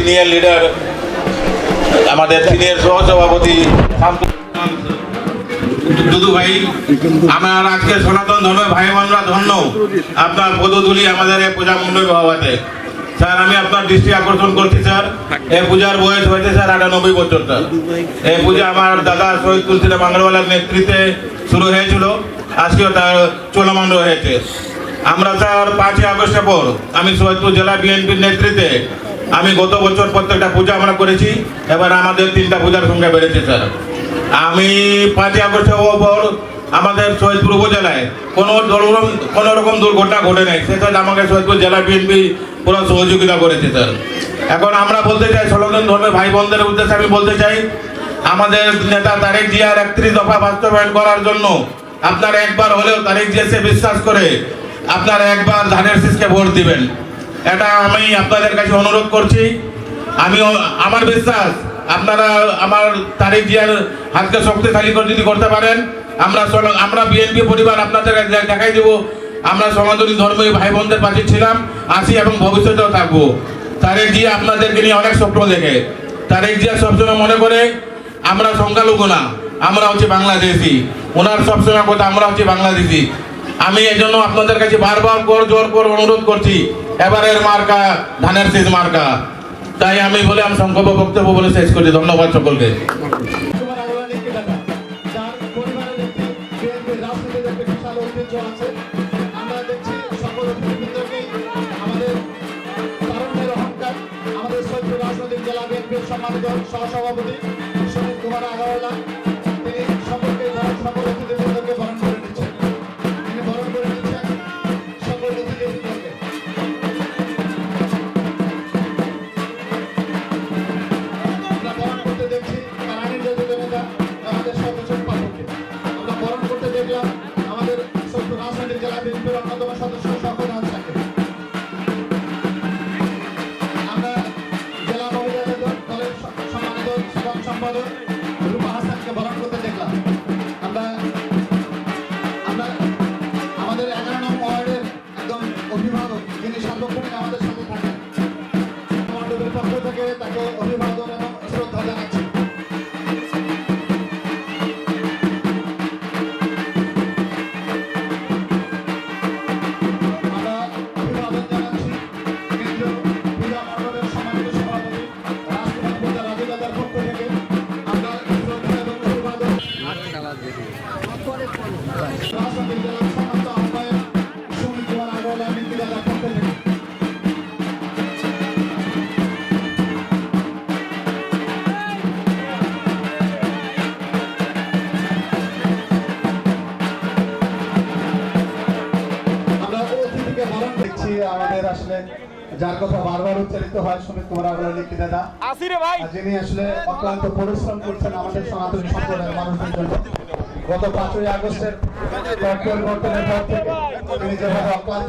Senior leader, আমাদের senior সহসভাপতি দুদু ভাই, আমার আজকে সনাতন ধর্মের ভাই বোনরা ধন্য আপনার পদধূলি আমাদের এই পূজা মণ্ডপে হওয়াতে। স্যার, আমি আপনার দৃষ্টি আকর্ষণ করছি স্যার, এই পূজার বয়স হয়েছে স্যার ৯৮ বছর। স্যার, এই পূজা আমার দাদা শহীদ তুলসীরাম বাংলাওয়ালার নেতৃত্বে শুরু হয়েছিল, আজকেও তার চলমান হয়েছে। আমরা স্যার ৫ই আগস্টের পর আমি সৈয়দপুর জেলা বিএনপির নেতৃত্বে আমি গত বছর প্রত্যেকটা পূজা আমরা করেছি, এবার আমাদের 3টা পূজার সংখ্যা বেড়েছে স্যার। আমি 5ই আগস্টের পর আমাদের সৈয়দপুর উপজেলায় কোনো রকম দুর্ঘটনা ঘটে নাই, সেটা আমাকে সৈয়দপুর জেলা বিএনপি পুরো সহযোগিতা করেছে স্যার। এখন আমরা বলতে চাই, সনাতন ধর্মের ভাই বোনদের উদ্দেশ্যে আমি বলতে চাই, আমাদের নেতা তারেক জিয়ার 31 দফা বাস্তবায়ন করার জন্য আপনারা একবার হলেও তারেক জিয়াকে বিশ্বাস করে আপনারা একবার ধানের শীষকে ভোট দিবেন, এটা আমি আপনাদের কাছে অনুরোধ করছি। আমার বিশ্বাস আপনারা আমার তারেক জিয়ার হাতকে শক্তিশালী করে যদি করতে পারেন, আমরা বিএনপি পরিবার আপনাদের দেখাই দেব আমরা সনাতনী ধর্মীয় ভাই বোনদের পাশে ছিলাম, আছি এবং ভবিষ্যতেও থাকবো। তারেক জিয়া আপনাদেরকে নিয়ে অনেক স্বপ্ন দেখে। তারেক জিয়া সবসময় মনে করে আমরা সংখ্যালঘু না, আমরা হচ্ছে বাংলাদেশি। ওনার সবসময় কথা আমরা হচ্ছে বাংলাদেশি। আমি এই জন্য আপনাদের কাছে বারবার জোর করে অনুরোধ করছি, এবারের মার্কা ধানের শীষ মার্কা। তাই আমি সংক্ষেপে বক্তব্য বলে শেষ করছি। ধন্যবাদ সকলকে। সম্মানিত সহসভাপতি সুনীল কুমার আগারওয়ালা, তিনি সকলকে সকল অতিথিবৃন্দকে বরণ করে নিচ্ছেন। তিনি বরণ করে নিচ্ছেন সকল অতিথিবৃন্দকে। আমরা বরণ করতে দেখছি কারানির জাতীয় নেতা আমাদের সদস্য পাঠককে। আমরা বরণ করতে দেখলাম আমাদের রাজনৈতিক জেলা বিএনপির অন্যতম সদস্য শওকত হাসানকে। সম্পাদক রূপা হাসানকে বরণ করতে দেখলাম। আমরা আমাদের 11 নং ওয়ার্ডের একদম অভিভাবক, যিনি সার্বক্ষণিক আমাদের সাথে থাকেন, মণ্ডপের পক্ষ থেকে তাকে অভিবাদন এবং শ্রদ্ধা জানাচ্ছি। আমরা অভিবাদন জানাচ্ছি কেন্দ্রীয় পূজা মণ্ডপের সম্মানিত সভাপতি রাজকুমার পূজা রাজুদাদার পক্ষ থেকে। রাজনৈতিক জেলার সমস্ত আহ্বায়ক সুনীল কুমার আগারওয়ালা নীতিদাতার পক্ষ থেকে আমরা অতিথিকে বরণ দেখছি। আমাদের আসলে যার কথা বারবার উচ্চারিত হয় সুনীল কুমার আগারওয়ালা নীতিদাতা, যিনি আসলে অক্লান্ত পরিশ্রম করছেন আমাদের সনাতনী সম্প্রদায়ের মানুষদের জন্য। গত 5ই আগস্টের পরিবর্তনের পর থেকে তিনি যেভাবে অক্লান্ত